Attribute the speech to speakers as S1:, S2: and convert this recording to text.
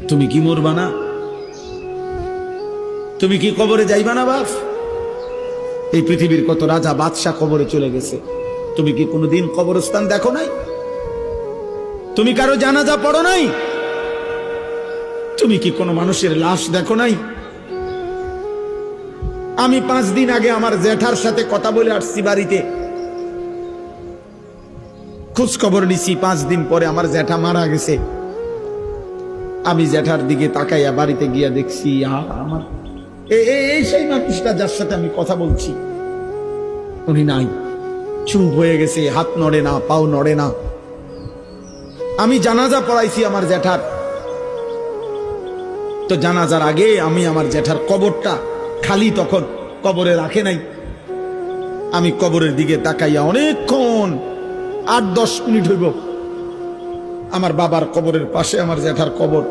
S1: তুমি কি মরবা না? তুমি কি কবরে যাইবা না বাপ? এই পৃথিবীর কত রাজা বাদশাহ কবরে চলে গেছে, তুমি কি কোনোদিন কবরস্থান দেখো নাই? তুমি কারো জানাজা পড়ো নাই? তুমি কি কোনো মানুষের লাশ দেখো নাই? আমি 5 দিন আগে আমার জ্যাঠার সাথে কথা বলে আসছি, বাড়িতে খোঁজ খবর নিছি। 5 দিন পরে আমার জ্যাঠা মারা গেছে। আমি জ্যাঠার দিকে তাকাইয়া বাড়িতে গিয়া দেখছি আমার এই সেই মানুষটা যার সাথে আমি কথা বলছি, উনি নাই, চুপ হয়ে গেছে, হাত নড়ে না, পাও নড়ে না। আমি জানাজা পড়াইছি আমার জ্যাঠার, তো জানাজার আগে আমি আমার জ্যাঠার কবরটা খালি, তখন কবরে রাখে নাই। আমি কবরের দিকে তাকাইয়া অনেকক্ষণ 8-10 মিনিট হইব, আমার বাবার কবরের পাশে আমার জ্যাঠার কবর,